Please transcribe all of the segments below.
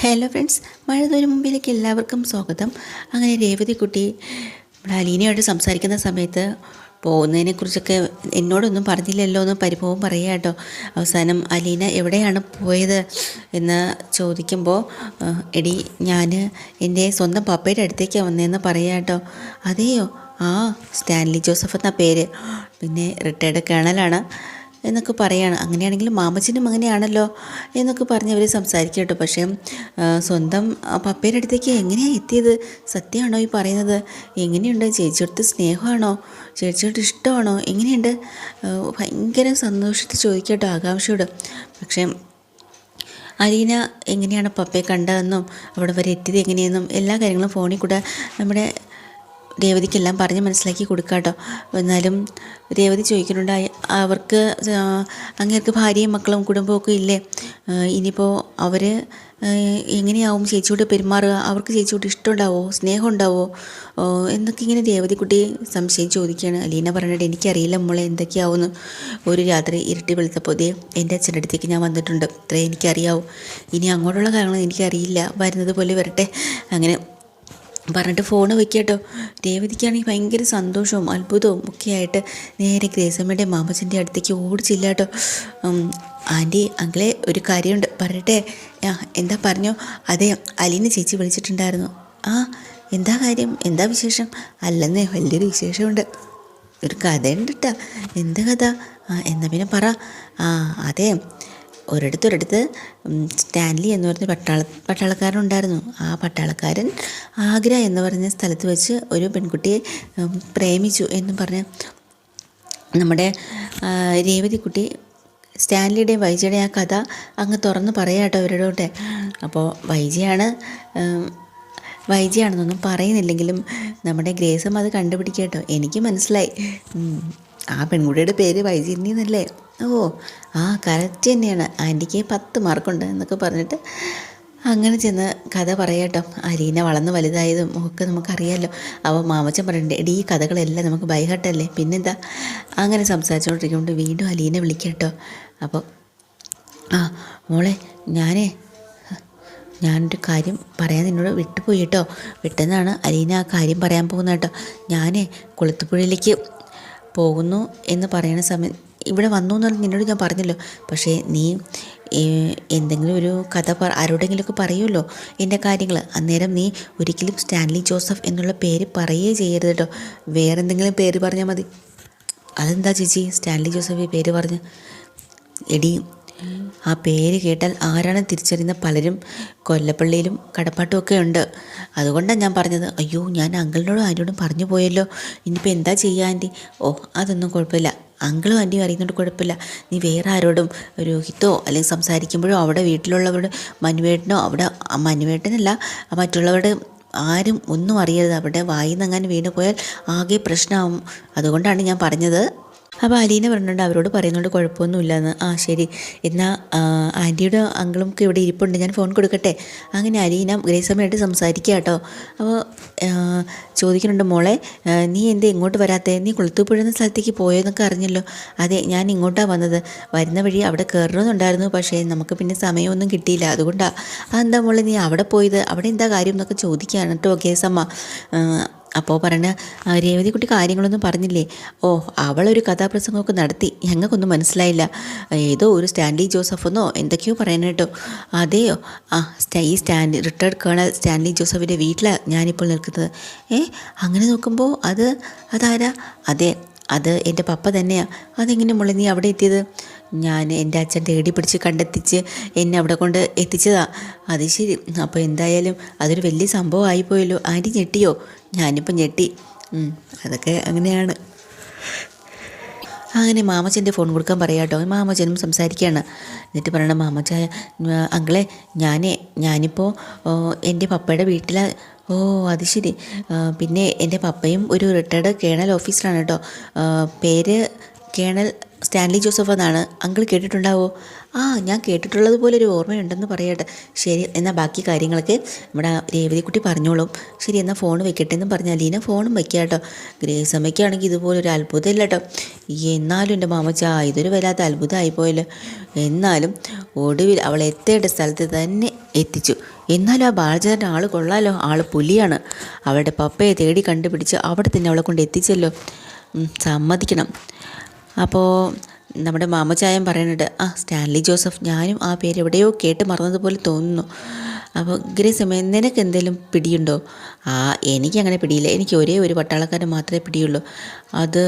Hello friends, മഴതൊരു മുമ്പിലേക്ക് എല്ലാവർക്കും സ്വാഗതം. അങ്ങനെ രേവതിക്കുട്ടി നമ്മുടെ അലീനയോട് സംസാരിക്കുന്ന സമയത്ത് പോകുന്നതിനെക്കുറിച്ചൊക്കെ എന്നോടൊന്നും പറഞ്ഞില്ലല്ലോ എന്ന് പരിഭവം പറയുക കേട്ടോ. അവസാനം അലീന എവിടെയാണ് പോയത് എന്ന് ചോദിക്കുമ്പോൾ എടി ഞാൻ എൻ്റെ സ്വന്തം പപ്പയുടെ അടുത്തേക്കാണ് വന്നതെന്ന് പറയുക കേട്ടോ. അതെയോ? ആ, സ്റ്റാൻലി ജോസഫ് എന്ന പേര്, പിന്നെ റിട്ടയർഡ് കേണലാണ് എന്നൊക്കെ പറയുകയാണ്. അങ്ങനെയാണെങ്കിൽ മാമച്ചനും അങ്ങനെയാണല്ലോ എന്നൊക്കെ പറഞ്ഞ് അവർ സംസാരിക്കും കേട്ടോ. പക്ഷേ സ്വന്തം പപ്പയുടെ അടുത്തേക്ക് എങ്ങനെയാണ് എത്തിയത്? സത്യമാണോ ഈ പറയുന്നത്? എങ്ങനെയുണ്ട്? ചേച്ചിയോടുത്ത് സ്നേഹമാണോ? ചേച്ചിയോട് ഇഷ്ടമാണോ? എങ്ങനെയുണ്ട്? ഭയങ്കര സന്തോഷത്തിൽ ചോദിക്കട്ടോ ആകാംക്ഷയോട്. പക്ഷേ അലീന എങ്ങനെയാണ് പപ്പയെ കണ്ടതെന്നും അവിടെ വരെ എത്തിയത് എങ്ങനെയെന്നും എല്ലാ കാര്യങ്ങളും ഫോണിൽ കൂടെ നമ്മുടെ രേവതിക്കെല്ലാം പറഞ്ഞ് മനസ്സിലാക്കി കൊടുക്കാം കേട്ടോ. എന്നാലും രേവതി ചോദിക്കുന്നുണ്ട്, അവർക്ക് അങ്ങേർക്ക് ഭാര്യയും മക്കളും കുടുംബമൊക്കെ ഇല്ലേ? ഇനിയിപ്പോൾ അവർ എങ്ങനെയാവും ചേച്ചിയോട് പെരുമാറുക? അവർക്ക് ചേച്ചിയോട് ഇഷ്ടമുണ്ടാവോ, സ്നേഹം ഉണ്ടാവോ എന്നൊക്കെ ഇങ്ങനെ രേവതിക്കുട്ടി സംശയം ചോദിക്കുകയാണ്. അലീന പറഞ്ഞിട്ട് എനിക്കറിയില്ല മോളെ എന്തൊക്കെയാവുമെന്ന്. ഒരു രാത്രി ഇരുട്ടി വെളുത്തപ്പോൾ എൻ്റെ അച്ഛൻ്റെ അടുത്തേക്ക് ഞാൻ വന്നിട്ടുണ്ട്, ഇത്രയും എനിക്കറിയാവൂ. ഇനി അങ്ങോട്ടുള്ള കാര്യങ്ങൾ എനിക്കറിയില്ല, വരുന്നത് പോലെ വരട്ടെ അങ്ങനെ പറഞ്ഞിട്ട് ഫോണ് വെക്കാട്ടോ. രേവതിക്കാണെങ്കിൽ ഭയങ്കര സന്തോഷവും അത്ഭുതവും ഒക്കെ ആയിട്ട് നേരെ ഗ്രേസമ്മയുടെ മാമച്ചൻ്റെ അടുത്തേക്ക് ഓടിച്ചില്ല കേട്ടോ. ആൻറ്റി, അങ്കിളെ ഒരു കാര്യമുണ്ട് പറയട്ടെ. എന്താ പറഞ്ഞോ? അതെ, അലീന ചേച്ചി വിളിച്ചിട്ടുണ്ടായിരുന്നു. ആ, എന്താ കാര്യം? എന്താ വിശേഷം? അല്ലെന്നേ, വലിയൊരു വിശേഷമുണ്ട്. ഒരു കഥയുണ്ട് കേട്ടോ. എന്ത് കഥ? എന്നാ പിന്നെ പറ. അതെ, ഒരിടത്ത് സ്റ്റാൻലി എന്ന് പറഞ്ഞ പട്ടാളക്കാരനുണ്ടായിരുന്നു. ആ പട്ടാളക്കാരൻ ആഗ്ര എന്ന് പറഞ്ഞ സ്ഥലത്ത് വെച്ച് ഒരു പെൺകുട്ടിയെ പ്രേമിച്ചു എന്ന് പറഞ്ഞ് നമ്മുടെ രേവതിക്കുട്ടി സ്റ്റാൻലിയുടെയും വൈജയുടെയും ആ കഥ അങ്ങ് തുറന്ന് പറയാം കേട്ടോ അവരോടെ. അപ്പോൾ വൈജയാണെന്നൊന്നും പറയുന്നില്ലെങ്കിലും നമ്മുടെ ഗ്രേസം അത് കണ്ടുപിടിക്കട്ടോ. എനിക്ക് മനസ്സിലായി, ആ പെൺകുട്ടിയുടെ പേര് വൈജയന്തി എന്നല്ലേ? ഓ, കറക്റ്റ് തന്നെയാണ്, ആൻറ്റിക്ക് 10 മാർക്കുണ്ട് എന്നൊക്കെ പറഞ്ഞിട്ട് അങ്ങനെ ചെന്ന് കഥ പറയാട്ടോ. അലീന വളർന്ന് വലുതായതും ഒക്കെ നമുക്കറിയാമല്ലോ. അപ്പോൾ മാമച്ചൻ പറഞ്ഞിട്ടുണ്ട്, എടി ഈ കഥകളെല്ലാം നമുക്ക് ബൈഹാർട്ടല്ലേ, പിന്നെന്താ? അങ്ങനെ സംസാരിച്ചുകൊണ്ടിരിക്കുമ്പോൾ വീണ്ടും അലീന വിളിക്കട്ടോ. അപ്പോൾ മോളെ, ഞാനൊരു കാര്യം പറയാൻ നിന്നോട് വിട്ടുപോയി കേട്ടോ. വിട്ടെന്നാണ് അലീന ആ കാര്യം പറയാൻ പോകുന്നത് കേട്ടോ. ഞാൻ കുളത്തുപുഴയിലേക്ക് പോകുന്നു എന്ന് പറയുന്ന സമയം ഇവിടെ വന്നു എന്ന് നിന്നോട് ഞാൻ പറഞ്ഞല്ലോ. പക്ഷേ നീ എന്തെങ്കിലും ഒരു കഥ ആരോടെങ്കിലുമൊക്കെ പറയുമല്ലോ എൻ്റെ കാര്യങ്ങൾ. അന്നേരം നീ ഒരിക്കലും സ്റ്റാൻലി ജോസഫ് എന്നുള്ള പേര് പറയുകയേ ചെയ്യരുത് കേട്ടോ. വേറെന്തെങ്കിലും പേര് പറഞ്ഞാൽ മതി. അതെന്താ ചേച്ചി സ്റ്റാൻലി ജോസഫ് പേര് പറഞ്ഞ്? എടി, ആ പേര് കേട്ടാൽ ആരാണ് തിരിച്ചറിയുന്ന പലരും കൊല്ലപ്പള്ളിയിലും കടപ്പാട്ടും ഒക്കെ ഉണ്ട്. അതുകൊണ്ടാണ് ഞാൻ പറഞ്ഞത്. അയ്യോ, ഞാൻ അങ്കിളിനോടും ആരോടും പറഞ്ഞു പോയല്ലോ. ഇനിയിപ്പോൾ എന്താ ചെയ്യുക ആൻറ്റി? ഓ, അതൊന്നും കുഴപ്പമില്ല, അങ്കിളും ആൻറ്റിയും അറിയുന്നതുകൊണ്ട് കുഴപ്പമില്ല. നീ വേറെ ആരോടും രോഹിത്തോ അല്ലെങ്കിൽ സംസാരിക്കുമ്പോഴോ അവിടെ വീട്ടിലുള്ളവരോട് മനുവേട്ടനോ, അവിടെ മനുവേട്ടനല്ല മറ്റുള്ളവരുടെ ആരും ഒന്നും അറിയരുത്. അവിടെ വായിൽ നിന്നെങ്ങാനും വീണ് പോയാൽ ആകെ പ്രശ്നമാവും. അതുകൊണ്ടാണ് ഞാൻ പറഞ്ഞത്. അപ്പോൾ അലീന പറഞ്ഞിട്ടുണ്ട് അവരോട് പറയുന്നുണ്ട് കുഴപ്പമൊന്നുമില്ലെന്ന്. ശരി, എന്നാൽ ആൻറ്റിയുടെ അങ്കിളുമൊക്കെ ഇവിടെ ഇരിപ്പുണ്ട്, ഞാൻ ഫോൺ കൊടുക്കട്ടെ? അങ്ങനെ അലീന ഗ്രേസമ്മയായിട്ട് സംസാരിക്കുക കേട്ടോ. അപ്പോൾ ചോദിക്കുന്നുണ്ട്, മോളെ നീ എന്താ ഇങ്ങോട്ട് വരാത്തേ? നീ കുളത്തൂപ്പുഴ എന്ന സ്ഥലത്തേക്ക് പോയെന്നൊക്കെ അറിഞ്ഞല്ലോ. അതെ, ഞാൻ ഇങ്ങോട്ടാണ് വന്നത്. വരുന്ന വഴി അവിടെ കയറണമെന്നുണ്ടായിരുന്നു, പക്ഷേ നമുക്ക് പിന്നെ സമയമൊന്നും കിട്ടിയില്ല, അതുകൊണ്ടാണ്. അതെന്താ മോളെ നീ അവിടെ പോയത്? അവിടെ എന്താ കാര്യം എന്നൊക്കെ ചോദിക്കുകയാണ് കേട്ടോ ഗ്രേസമ്മ. അപ്പോൾ പറഞ്ഞ രേവതിക്കുട്ടി കാര്യങ്ങളൊന്നും പറഞ്ഞില്ലേ? ഓ, അവളൊരു കഥാപ്രസംഗമൊക്കെ നടത്തി, ഞങ്ങൾക്കൊന്നും മനസ്സിലായില്ല. ഏതോ ഒരു സ്റ്റാൻലി ജോസഫ് എന്നോ എന്തൊക്കെയോ പറയാൻ കേട്ടോ. അതെയോ? ഈ റിട്ടയർഡ് കേണൽ സ്റ്റാൻലി ജോസഫിൻ്റെ വീട്ടിലാണ് ഞാനിപ്പോൾ നിൽക്കുന്നത്. അങ്ങനെ നോക്കുമ്പോൾ അതാരാ? അതെ, അത് എൻ്റെ പപ്പ തന്നെയാണ്. അതെങ്ങനെ മോളെ നീ അവിടെ എത്തിയത്? ഞാൻ എൻ്റെ അച്ഛൻ തേടി പിടിച്ച് കണ്ടെത്തിച്ച് എന്നെ അവിടെ കൊണ്ട് എത്തിച്ചതാ. അത് ശരി, അപ്പോൾ എന്തായാലും അതൊരു വലിയ സംഭവം ആയിപ്പോയല്ലോ. ആൻറ്റി ഞെട്ടിയോ? ഞാനിപ്പോൾ ഞെട്ടി. അതൊക്കെ അങ്ങനെയാണ്. അങ്ങനെ മാമച്ചൻ്റെ ഫോൺ കൊടുക്കാൻ പറയാം കേട്ടോ. മാമച്ചനും സംസാരിക്കുകയാണ്. എന്നിട്ട് പറയണം, മാമച്ച അങ്കിളെ, ഞാനിപ്പോൾ എൻ്റെ പപ്പയുടെ വീട്ടിലാണ്. ഓ, അത് ശരി. പിന്നെ എൻ്റെ പപ്പയും ഒരു റിട്ടയർഡ് കേണൽ ഓഫീസറാണ് കേട്ടോ. പേര് കേണൽ സ്റ്റാൻലി ജോസഫ് എന്നാണ് അങ്കിൾ കേട്ടിട്ടുണ്ടാവോ? ആ, ഞാൻ കേട്ടിട്ടുള്ളത് പോലെ ഒരു ഓർമ്മയുണ്ടെന്ന് പറയട്ടെ. ശരി, എന്നാൽ ബാക്കി കാര്യങ്ങളൊക്കെ നമ്മുടെ രേവതിക്കുട്ടി പറഞ്ഞോളും. ശരി, എന്നാൽ ഫോൺ വെക്കട്ടെ എന്ന് പറഞ്ഞാൽ അലീന ഫോണും വയ്ക്കുക കേട്ടോ. ഗ്രേസമ്മയ്ക്കാണെങ്കിൽ ഇതുപോലൊരു അത്ഭുതമില്ല കേട്ടോ. എന്നാലും എൻ്റെ മാമച്ച ഇതൊരു വല്ലാത്ത അത്ഭുതമായിപ്പോയല്ലോ. എന്നാലും ഒടുവിൽ അവൾ എത്തേണ്ട സ്ഥലത്ത് തന്നെ എത്തിച്ചു. എന്നാലും ആ ബാലചന്ദ്രൻ്റെ ആൾ കൊള്ളാലോ, ആൾ പുലിയാണ്. അവളുടെ പപ്പയെ തേടി കണ്ടുപിടിച്ച് അവിടെ തന്നെ അവളെ കൊണ്ട് എത്തിച്ചല്ലോ. സമ്മതിക്കണം. അപ്പോൾ നമ്മുടെ മാമച്ചായൻ പറയുന്നുണ്ട്, ആ സ്റ്റാൻലി ജോസഫ്, ഞാനും ആ പേര് എവിടെയോ കേട്ട് മറന്നതുപോലെ തോന്നുന്നു. അപ്പോൾ ഗ്രേസമ്മ, നിനക്ക് എന്തെങ്കിലും പിടിയുണ്ടോ? എനിക്കങ്ങനെ പിടിയില്ല. എനിക്ക് ഒരേ ഒരു പട്ടാളക്കാരൻ മാത്രമേ പിടിയുള്ളൂ. അത്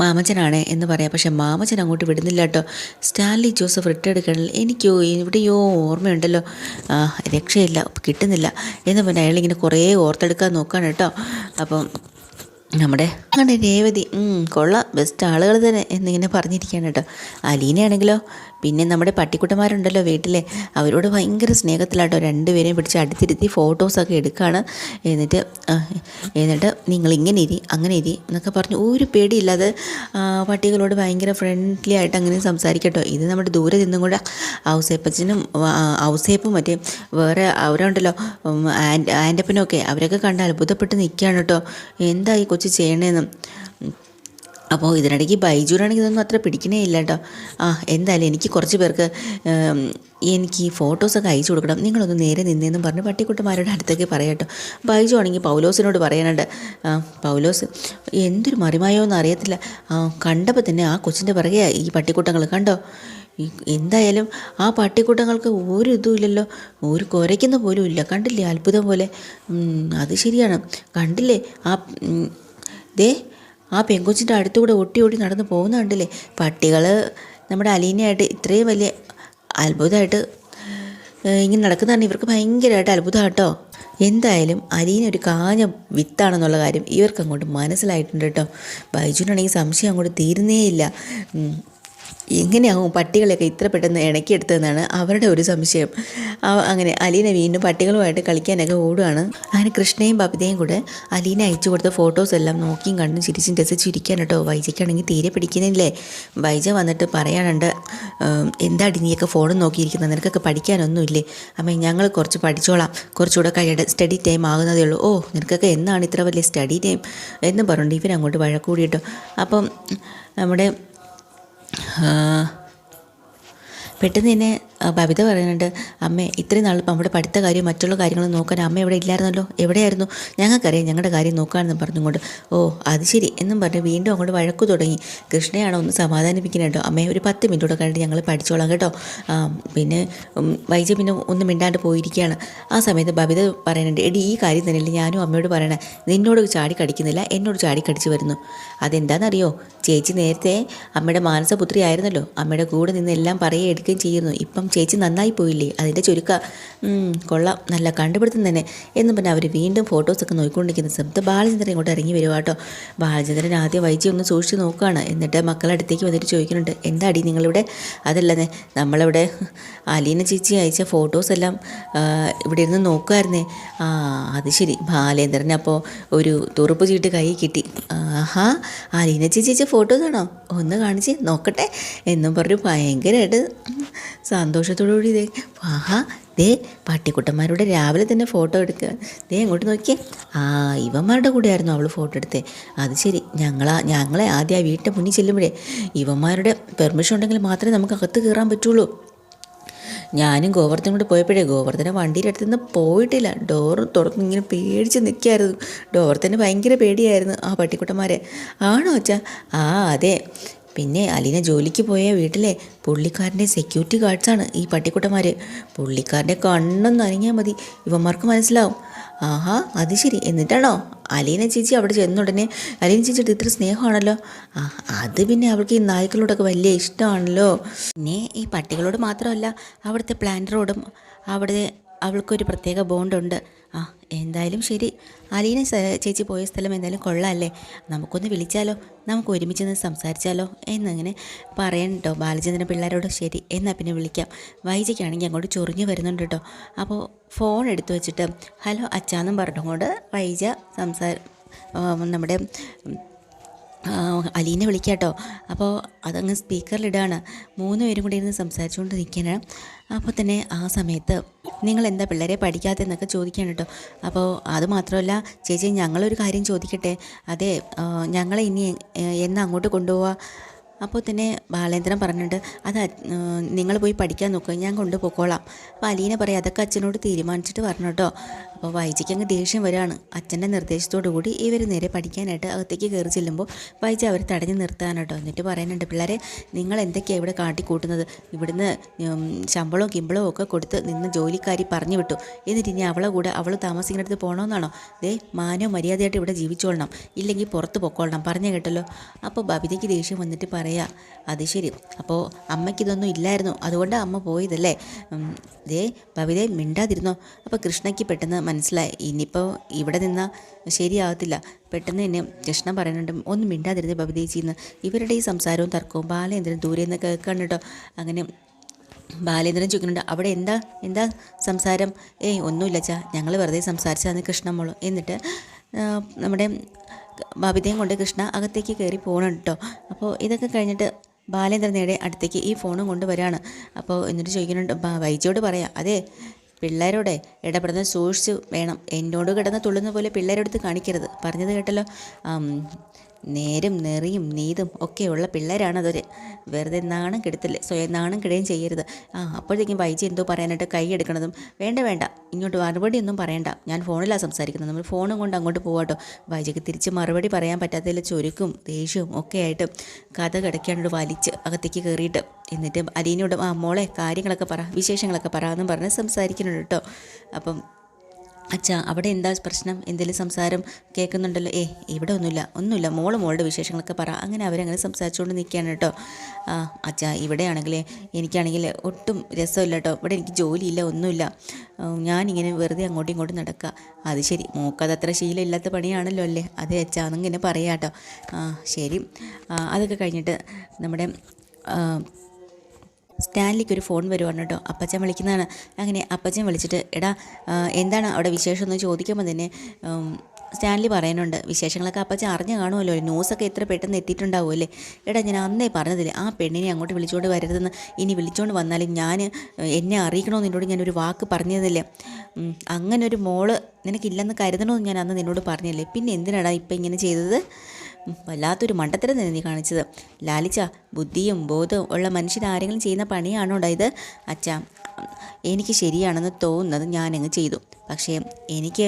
മാമച്ചനാണ് എന്ന് പറയാം. പക്ഷെ മാമച്ചൻ അങ്ങോട്ട് വിടുന്നില്ല കേട്ടോ. സ്റ്റാൻലി ജോസഫ് റിട്ടയർഡ് കേണൽ, എനിക്കോ എവിടെയോ ഓർമ്മയുണ്ടല്ലോ, രക്ഷയില്ല, കിട്ടുന്നില്ല എന്ന് പറഞ്ഞാൽ അയാളിങ്ങനെ കുറേ ഓർത്തെടുക്കാൻ നോക്കുകയാണ് കേട്ടോ. അപ്പം നമ്മുടെ രേവതി കൊള്ളാം, ബെസ്റ്റ് ആളുകൾ തന്നെ എന്നിങ്ങനെ പറഞ്ഞിരിക്കുകയാണ് കേട്ടോ. അലീനയാണെങ്കിലോ പിന്നെ നമ്മുടെ പട്ടിക്കുട്ടന്മാരുണ്ടല്ലോ വീട്ടിലെ, അവരോട് ഭയങ്കര സ്നേഹത്തിലാട്ടോ. രണ്ടുപേരെയും പിടിച്ച് അടുത്തിരുത്തി ഫോട്ടോസൊക്കെ എടുക്കുകയാണ്. എന്നിട്ട് നിങ്ങളിങ്ങനെ ഇരി അങ്ങനെ ഇരി എന്നൊക്കെ പറഞ്ഞ് ഒരു പേടിയില്ലാതെ പട്ടികളോട് ഭയങ്കര ഫ്രണ്ട്ലി ആയിട്ട് അങ്ങനെ സംസാരിക്കട്ടോ. ഇത് നമ്മുടെ ദൂരെ നിന്നും കൂടെ ഔസേപ്പച്ചനും ഔസേപ്പും മറ്റേ വേറെ അവരുണ്ടല്ലോ ആൻ്റപ്പനും ഒക്കെ, അവരൊക്കെ കണ്ട് അത്ഭുതപ്പെട്ട് നിൽക്കുകയാണ് കേട്ടോ. എന്താ ഈ കൊച്ചു ചെയ്യണേന്നും. അപ്പോൾ ഇതിനിടയ്ക്ക് ബൈജുവിനാണെങ്കിൽ ഇതൊന്നും അത്ര പിടിക്കണേ ഇല്ല കേട്ടോ. എന്തായാലും എനിക്ക് കുറച്ച് പേർക്ക് എനിക്ക് ഈ ഫോട്ടോസൊക്കെ അയച്ചു കൊടുക്കണം, നിങ്ങളൊന്ന് നേരെ നിന്നേന്നും പറഞ്ഞ് പട്ടിക്കുട്ടന്മാരുടെ അടുത്തേക്ക് പറയാം കേട്ടോ. ബൈജു ആണെങ്കിൽ പൗലോസിനോട് പറയാനുണ്ട്. പൗലോസ് എന്തൊരു മറിമായോന്ന് അറിയത്തില്ല, കണ്ടപ്പോൾ തന്നെ ആ കൊച്ചിൻ്റെ പിറകെ ഈ പട്ടിക്കുട്ടങ്ങൾ കണ്ടോ. എന്തായാലും ആ പട്ടിക്കൂട്ടങ്ങൾക്ക് ഒരു ഇതും ഇല്ലല്ലോ, ഒരു കുരയ്ക്കുന്ന പോലും ഇല്ല, കണ്ടില്ലേ അത്ഭുതം പോലെ. അത് ശരിയാണ്, കണ്ടില്ലേ ആ പെങ്കൊച്ചിൻ്റെ അടുത്തുകൂടെ ഒട്ടി ഓടി നടന്ന് പോകുന്ന കണ്ടില്ലേ. പട്ടികൾ നമ്മുടെ അലീനയായിട്ട് ഇത്രയും വലിയ അത്ഭുതമായിട്ട് ഇങ്ങനെ നടക്കുന്നതാണ് ഇവർക്ക് ഭയങ്കരമായിട്ട് അത്ഭുതം കേട്ടോ. എന്തായാലും അലീന ഒരു കാഞ്ഞ വിത്താണെന്നുള്ള കാര്യം ഇവർക്ക് അങ്ങോട്ട് മനസ്സിലായിട്ടുണ്ട് കേട്ടോ. ബൈജുനാണെങ്കിൽ സംശയം അങ്ങോട്ട് തീരുന്നേയില്ല. എങ്ങനെയാവും പട്ടികളെയൊക്കെ ഇത്ര പെട്ടെന്ന് ഇണക്കിയെടുത്തതെന്നാണ് അവരുടെ ഒരു സംശയം. അങ്ങനെ അലീന വീണ്ടും പട്ടികളുമായിട്ട് കളിക്കാനൊക്കെ ഓടുകയാണ്. അങ്ങനെ കൃഷ്ണയും ബബിതയും കൂടെ അലീന അയച്ചു കൊടുത്ത ഫോട്ടോസ് എല്ലാം നോക്കിയും കണ്ടും ചിരിച്ചും രസിച്ചിരിക്കാൻ കേട്ടോ. വൈജയ്ക്കാണെങ്കിൽ തീരെ പിടിക്കുന്നില്ലേ. വൈജ വന്നിട്ട് പറയാനുണ്ട്, എന്താടി നീയൊക്കെ ഫോണും നോക്കിയിരിക്കുന്നത്, നിനക്കൊക്കെ പഠിക്കാനൊന്നുമില്ലേ? അമ്മേ ഞങ്ങൾ കുറച്ച് പഠിച്ചോളാം, കുറച്ചുകൂടെ കഴിയട്ടെ, സ്റ്റഡി ടൈം ആകുന്നതേ ഉള്ളൂ. നിനക്കൊക്കെ എന്നാണ് ഇത്ര വലിയ സ്റ്റഡി ടൈം എന്ന് പറഞ്ഞിട്ട് ഇവരങ്ങോട്ട് വഴക്കൂടി കേട്ടോ. അപ്പം നമ്മുടെ പെട്ടെന്ന് തന്നെ ബബിത പറയുന്നുണ്ട്, അമ്മേ ഇത്രയും നാൾ നമ്മുടെ പഠിത്ത കാര്യം മറ്റുള്ള കാര്യങ്ങൾ നോക്കാൻ അമ്മ ഇവിടെ ഇല്ലായിരുന്നല്ലോ, എവിടെയായിരുന്നു? ഞങ്ങൾക്കറിയാം ഞങ്ങളുടെ കാര്യം നോക്കാമെന്നും പറഞ്ഞുകൊണ്ട്. അത് ശരി എന്നും പറഞ്ഞ് വീണ്ടും അങ്ങോട്ട് വഴക്കു തുടങ്ങി. കൃഷ്ണയാണോ ഒന്ന് സമാധാനിപ്പിക്കണം കേട്ടോ. അമ്മേ ഒരു 10 മിനിറ്റ് കൂടെ കഴിഞ്ഞിട്ട് ഞങ്ങൾ പഠിച്ചോളാം കേട്ടോ. പിന്നെ വൈജ പിന്നെ ഒന്നും മിണ്ടാണ്ട് പോയിരിക്കുകയാണ്. ആ സമയത്ത് ബബിത പറയുന്നുണ്ട്, എടി ഈ കാര്യം തന്നെയല്ലേ ഞാനും അമ്മയോട് പറയണേ, നിന്നോട് ചാടി കടിക്കുന്നില്ല, എന്നോട് ചാടി കടിച്ച് വരുന്നു. അതെന്താണെന്നറിയോ, ചേച്ചി നേരത്തെ അമ്മയുടെ മാനസപുത്രി ആയിരുന്നല്ലോ, അമ്മയുടെ കൂടെ നിന്ന് എല്ലാം പറയുകയും എടുക്കുകയും ചെയ്യുന്നു. ഇപ്പം ചേച്ചി നന്നായി പോയില്ലേ, അതിൻ്റെ ചുരുക്ക. കൊള്ളാം, നല്ല കണ്ടുപിടുത്തം തന്നെ എന്ന് പറഞ്ഞാൽ അവർ വീണ്ടും ഫോട്ടോസൊക്കെ നോക്കിക്കൊണ്ടിരിക്കുന്ന സമയത്ത് ബാലചന്ദ്രൻ ഇങ്ങോട്ട് ഇറങ്ങി വരുക കേട്ടോ. ബാലചന്ദ്രൻ ആദ്യം വൈജി ഒന്ന് സൂക്ഷിച്ച് നോക്കുകയാണ്. എന്നിട്ട് മക്കളുടെ അടുത്തേക്ക് വന്നിട്ട് ചോദിക്കുന്നുണ്ട്, എന്താടി നിങ്ങളിവിടെ? അതല്ലേ നമ്മളിവിടെ അലീന ചേച്ചി അയച്ച ഫോട്ടോസ് എല്ലാം ഇവിടെ ഇരുന്ന് നോക്കുമായിരുന്നേ. അത് ശരി. ബാലേന്ദ്രൻ അപ്പോൾ ഒരു തുറുപ്പ് ചീട്ട് കൈ കിട്ടി. അലീന ചേച്ചി അയച്ച ഫോട്ടോസാണോ, ഒന്ന് കാണിച്ച് നോക്കട്ടെ എന്നും പറഞ്ഞു ഭയങ്കരമായിട്ട് സന്തോഷത്തോടുകൂടി പട്ടിക്കുട്ടന്മാരുടെ രാവിലെ തന്നെ ഫോട്ടോ എടുക്കുക. അങ്ങോട്ട് നോക്കിയേ, ഇവന്മാരുടെ കൂടെയായിരുന്നു അവൾ ഫോട്ടോ എടുത്തേ. അത് ശരി. ഞങ്ങളെ ആദ്യം ആ വീട്ടിൻ്റെ മുന്നിൽ ചെല്ലുമ്പോഴേ ഇവന്മാരുടെ പെർമിഷൻ ഉണ്ടെങ്കിൽ മാത്രമേ നമുക്ക് അകത്ത് കയറാൻ പറ്റുള്ളൂ. ഞാനും ഗോവർദ്ധനും കൂടെ പോയപ്പോഴേ ഗോവർദ്ധന വണ്ടിയുടെ അടുത്ത് നിന്ന് പോയിട്ടില്ല, ഡോറ് തുറന്ന് ഇങ്ങനെ പേടിച്ച് നിൽക്കുകയായിരുന്നു. ഗോവർദ്ധന് ഭയങ്കര പേടിയായിരുന്നു ആ പട്ടിക്കുട്ടന്മാരെ. ആണോ അച്ഛാ? അതെ. പിന്നെ അലീന ജോലിക്ക് പോയ വീട്ടിലെ പുള്ളിക്കാരൻ്റെ സെക്യൂരിറ്റി ഗാർഡ്സാണ് ഈ പട്ടിക്കുട്ടന്മാർ. പുള്ളിക്കാരൻ്റെ കണ്ണൊന്ന് അനങ്ങിയാൽ മതി ഇവന്മാർക്ക് മനസ്സിലാവും. അത് ശരി. എന്നിട്ടാണോ അലീന ചേച്ചി അവിടെ ചെന്നുടനെ അലീന ചേച്ചിയുടെ ഇത്ര സ്നേഹമാണല്ലോ. അത് പിന്നെ അവൾക്ക് ഈ നായ്ക്കളോടൊക്കെ വലിയ ഇഷ്ടമാണല്ലോ. പിന്നെ ഈ പട്ടികളോട് മാത്രമല്ല, അവിടുത്തെ പ്ലാന്ററോടും അവിടെ അവൾക്കൊരു പ്രത്യേക ബോണ്ടുണ്ട്. എന്തായാലും ശരി, അലീന ചേച്ചി പോയ സ്ഥലം എന്തായാലും കൊള്ളാമല്ലേ, നമുക്കൊന്ന് വിളിച്ചാലോ, നമുക്ക് ഒരുമിച്ച് നിന്ന് സംസാരിച്ചാലോ എന്നങ്ങനെ പറയണ്ടോ ബാലചന്ദ്രൻ പിള്ളേരോട്. ശരി എന്നാൽ പിന്നെ വിളിക്കാം. വൈജയ്ക്കാണെങ്കിൽ അങ്ങോട്ട് ചൊറിഞ്ഞു വരുന്നുണ്ട് കേട്ടോ. അപ്പോൾ ഫോൺ എടുത്തു വെച്ചിട്ട് ഹലോ അച്ചാന്നും പറഞ്ഞുകൊണ്ട് വൈജ നമ്മുടെ അലീനെ വിളിക്കാട്ടോ. അപ്പോൾ അതങ്ങ് സ്പീക്കറിലിടാണ്. 3 പേരും കൂടി ഇരുന്ന് സംസാരിച്ചുകൊണ്ട് നിൽക്കുകയാണ്. അപ്പോൾ തന്നെ ആ സമയത്ത് നിങ്ങൾ എന്താ പിള്ളേരെ പഠിക്കാത്തതെന്നൊക്കെ ചോദിക്കുകയാണ് കേട്ടോ. അപ്പോൾ അത് മാത്രമല്ല ചേച്ചി, ഞങ്ങളൊരു കാര്യം ചോദിക്കട്ടെ. അതെ, ഞങ്ങളെ ഇനി എന്നാ അങ്ങോട്ട് കൊണ്ടുപോവുക? അപ്പോൾ തന്നെ ബാലേന്ദ്രൻ പറഞ്ഞിട്ട് അത് നിങ്ങൾ പോയി പഠിക്കാൻ നോക്കുക, ഞാൻ കൊണ്ടുപോയിക്കോളാം. അപ്പോൾ അലീന പറയാം അതൊക്കെ അച്ഛനോട് തീരുമാനിച്ചിട്ട് പറഞ്ഞു കേട്ടോ. അപ്പോൾ വൈജിക്ക് അങ്ങ് ദേഷ്യം വരികയാണ്. അച്ഛൻ്റെ നിർദ്ദേശത്തോടു കൂടി ഇവർ നേരെ പഠിക്കാനായിട്ട് അകത്തേക്ക് കയറി ചെല്ലുമ്പോൾ വൈജി അവർ തടഞ്ഞു നിർത്താൻ കേട്ടോ. എന്നിട്ട് പറയുന്നുണ്ട്, പിള്ളേരെ നിങ്ങൾ എന്തൊക്കെയാണ് ഇവിടെ കാട്ടിക്കൂട്ടുന്നത്? ഇവിടുന്ന് ശമ്പളവും കിമ്പളവും ഒക്കെ കൊടുത്ത് നിന്ന് ജോലിക്കാരി പറഞ്ഞു വിട്ടു. എന്നിട്ട് ഇനി അവളെ കൂടെ അവൾ താമസിക്കുന്നിടത്ത് പോകണമെന്നാണോ? ദേ, മാനോ മര്യാദയായിട്ട് ഇവിടെ ജീവിച്ചോളണം, ഇല്ലെങ്കിൽ പുറത്ത് പൊക്കോളണം, പറഞ്ഞു കേട്ടല്ലോ. അപ്പോൾ ബബിതയ്ക്ക് ദേഷ്യം വന്നിട്ട് പറയാം, അത് ശരി, അപ്പോൾ അമ്മയ്ക്കിതൊന്നും ഇല്ലായിരുന്നു, അതുകൊണ്ടാണ് അമ്മ പോയതല്ലേ? ദേ ബബിതയെ മിണ്ടാതിരുന്നോ? അപ്പോൾ കൃഷ്ണയ്ക്ക് പെട്ടെന്ന് മനസ്സിലായി ഇനിയിപ്പോൾ ഇവിടെ നിന്നാൽ ശരിയാകത്തില്ല. പെട്ടെന്ന് തന്നെ കൃഷ്ണ പറയുന്നുണ്ട്, ഒന്നും മിണ്ടാതിരുന്നേ ബബിതേച്ചിന്ന്. ഇവരുടെ ഈ സംസാരവും തർക്കവും ബാലേന്ദ്രൻ ദൂരെ നിന്ന് കേൾക്കാണ് കേട്ടോ. അങ്ങനെ ബാലേന്ദ്രൻ ചോദിക്കുന്നുണ്ട്, അവിടെ എന്താ സംസാരം? ഒന്നുമില്ല അച്ഛാ, ഞങ്ങൾ വെറുതെ സംസാരിച്ചതാണ് കൃഷ്ണമോള്. എന്നിട്ട് നമ്മുടെ ബബിതയും കൊണ്ട് കൃഷ്ണ അകത്തേക്ക് കയറി പോകണം കേട്ടോ. അപ്പോൾ ഇതൊക്കെ കഴിഞ്ഞിട്ട് ബാലേന്ദ്രൻ നേരെ അടുത്തേക്ക് ഈ ഫോണും കൊണ്ട് വരികയാണ്. അപ്പോൾ എന്നിട്ട് ചോദിക്കുന്നുണ്ട്, വൈജിയോട് പറയാം, അതെ പിള്ളേരോടെ ഇടപെടുന്നത് സൂക്ഷിച്ച് വേണം, എന്നോട് കിടന്ന് തുള്ളുന്ന പോലെ പിള്ളേരെടുത്ത് കാണിക്കരുത്, പറഞ്ഞത് കേട്ടല്ലോ. നേരും നെറിയും നീതും ഒക്കെയുള്ള പിള്ളേരാണതൊരു, വെറുതെ നാണം കെടുത്തില്ലേ, സ്വയം നാണം കിടുകയും ചെയ്യരുത്. അപ്പോഴത്തേക്കും വൈജി എന്തോ പറയാനായിട്ട് കൈ എടുക്കണതും, വേണ്ട ഇങ്ങോട്ട് മറുപടിയൊന്നും പറയണ്ട, ഞാൻ ഫോണിലാണ് സംസാരിക്കുന്നത്, നമ്മൾ ഫോണും കൊണ്ട് അങ്ങോട്ട് പോകാട്ടോ. വൈജിക്ക് തിരിച്ച് മറുപടി പറയാൻ പറ്റാത്തതിൽ ചൊരുക്കും ദേഷ്യവും ഒക്കെ ആയിട്ട് കഥ കിടക്കാനോട് വലിച്ച് അകത്തേക്ക് കയറിയിട്ട് എന്നിട്ട് അലീനയോട് മോളെ കാര്യങ്ങളൊക്കെ പറ, വിശേഷങ്ങളൊക്കെ പറ എന്നും പറഞ്ഞ് സംസാരിക്കുന്നുണ്ട് കേട്ടോ. അപ്പം അച്ഛാ അവിടെ എന്താ പ്രശ്നം, എന്തെങ്കിലും സംസാരം കേൾക്കുന്നുണ്ടല്ലോ? ഇവിടെ ഒന്നുമില്ല മോളുടെ വിശേഷങ്ങളൊക്കെ പറ. അങ്ങനെ അവരങ്ങനെ സംസാരിച്ചുകൊണ്ട് നിൽക്കുകയാണ് കേട്ടോ. അച്ഛാ ഇവിടെയാണെങ്കിൽ എനിക്കാണെങ്കിൽ ഒട്ടും രസമില്ല കേട്ടോ, ഇവിടെ എനിക്ക് ജോലിയില്ല, ഒന്നുമില്ല, ഞാനിങ്ങനെ വെറുതെ അങ്ങോട്ടും ഇങ്ങോട്ടും നടക്കുക. അത് ശരി, മോക്കതത്ര ശീലമില്ലാത്ത പണിയാണല്ലോ അല്ലേ? അതെ അച്ഛാ എന്നിങ്ങനെ പറയാം കേട്ടോ. ശരി. അതൊക്കെ കഴിഞ്ഞിട്ട് നമ്മുടെ സ്റ്റാൻലിക്ക് ഒരു ഫോൺ വരുവാണ് കേട്ടോ. അപ്പച്ചൻ വിളിക്കുന്നതാണ്. അങ്ങനെ അപ്പച്ചൻ വിളിച്ചിട്ട്, എടാ എന്താണ് അവിടെ വിശേഷം എന്ന് ചോദിക്കുമ്പോൾ തന്നെ സ്റ്റാൻലി പറയുന്നുണ്ട്, വിശേഷങ്ങളൊക്കെ അപ്പച്ചൻ അറിഞ്ഞു കാണുമല്ലോ, ന്യൂസൊക്കെ എത്ര പെട്ടെന്ന് എത്തിയിട്ടുണ്ടാവുമല്ലേ? എടാ ഞാൻ അന്നേ പറഞ്ഞതില്ലേ ആ പെണ്ണിനെ അങ്ങോട്ട് വിളിച്ചുകൊണ്ട് വരരുതെന്ന്, ഇനി വിളിച്ചുകൊണ്ട് വന്നാലും എന്നെ അറിയിക്കണമെന്ന് നിന്നോട് ഞാനൊരു വാക്ക് പറഞ്ഞതല്ലേ? അങ്ങനെ ഒരു മോള് നിനക്കില്ലെന്ന് കരുതണമെന്ന് ഞാൻ അന്ന് നിന്നോട് പറഞ്ഞല്ലേ, പിന്നെ എന്തിനാടാ ഇപ്പം ഇങ്ങനെ ചെയ്തത്? വല്ലാത്തൊരു മണ്ടത്തരം തന്നെ നീ കാണിച്ചത്. ലാലിച്ച, ബുദ്ധിയും ബോധവും ഉള്ള മനുഷ്യരാരെങ്കിലും ചെയ്യുന്ന പണിയാണോടാ ഇത്? അച്ഛാ എനിക്ക് ശരിയാണെന്ന് തോന്നുന്നത് ഞാനങ്ങ് ചെയ്തു, പക്ഷേ എനിക്ക്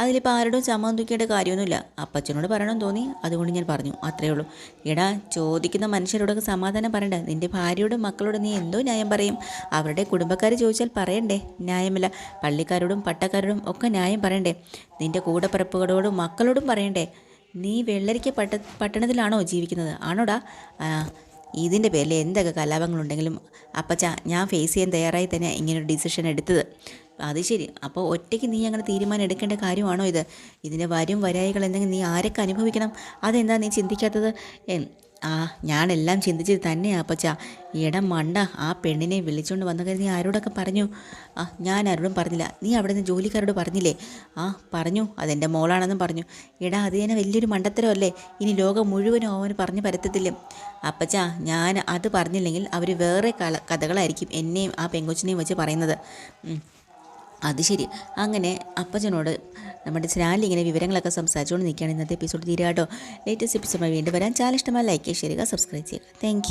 അതിലിപ്പോൾ ആരോടും ചമ്മം തൂക്കേണ്ട കാര്യമൊന്നുമില്ല. അപ്പച്ചനോട് പറയണമെന്ന് തോന്നി, അതുകൊണ്ട് ഞാൻ പറഞ്ഞു, അത്രയേ ഉള്ളൂ. എടാ ചോദിക്കുന്ന മനുഷ്യരോടൊക്കെ സമാധാനം പറയണ്ട. നിൻ്റെ ഭാര്യയോടും മക്കളോടും നീ എന്തോ ന്യായം പറയും? അവരുടെ കുടുംബക്കാർ ചോദിച്ചാൽ പറയണ്ടേ? ന്യായമല്ല. പള്ളിക്കാരോടും പട്ടക്കാരോടും ഒക്കെ ന്യായം പറയണ്ടേ? നിൻ്റെ കൂടപ്പിറപ്പുകളോടും മക്കളോടും പറയണ്ടേ? നീ വെള്ളരിക്ക പട്ടണത്തിലാണോ ജീവിക്കുന്നത്? ആണോടാ? ഇതിൻ്റെ പേരിൽ എന്തൊക്കെ കലാപങ്ങളുണ്ടെങ്കിലും അപ്പച്ചാ ഞാൻ ഫേസ് ചെയ്യാൻ തയ്യാറായി തന്നെ ഇങ്ങനൊരു ഡിസിഷൻ എടുത്തത്. അത് ശരി, അപ്പോൾ ഒറ്റയ്ക്ക് നീ അങ്ങനെ തീരുമാനം എടുക്കേണ്ട കാര്യമാണോ ഇത്? ഇതിൻ്റെ വരായികൾ എന്തെങ്കിലും നീ ആരൊക്കെ അനുഭവിക്കണം? അതെന്താ നീ ചിന്തിക്കാത്തത്? ഞാനെല്ലാം ചിന്തിച്ചത് തന്നെയാണ് അപ്പച്ചാ. ഇടം മണ്ട, ആ പെണ്ണിനെ വിളിച്ചുകൊണ്ട് വന്ന കാര്യം നീ ആരോടൊക്കെ പറഞ്ഞു? ഞാൻ ആരോടും പറഞ്ഞില്ല. നീ അവിടെ നിന്ന് ജോലിക്കാരോട് പറഞ്ഞില്ലേ? പറഞ്ഞു, അതെൻ്റെ മോളാണെന്നും പറഞ്ഞു. അത് തന്നെ വലിയൊരു മണ്ടത്തരമല്ലേ? ഇനി ലോകം മുഴുവനും അവന് പറഞ്ഞു പരത്തത്തില്ലേ? അപ്പച്ചാ ഞാൻ അത് പറഞ്ഞില്ലെങ്കിൽ അവർ വേറെ കഥകളായിരിക്കും എന്നെയും ആ പെങ്കൊച്ചിനെയും വെച്ച് പറയുന്നത്. അത് ശരി. അങ്ങനെ അപ്പച്ചനോട് നമ്മുടെ സ്റ്റാൻലി ഇങ്ങനെ വിവരങ്ങളൊക്കെ സംസാരിച്ചുകൊണ്ട് നിൽക്കുകയാണ്. ഇന്നത്തെ എപ്പിസോഡ് തീരാട്ടോ. ലേറ്റസ്റ്റ് എപ്പിസോഡുമായി വീണ്ടും വരാൻ. ചാനൽ ഇഷ്ടമായി ലൈക്ക് ചെയ്യുക, സബ്സ്ക്രൈബ് ചെയ്യുക. താങ്ക്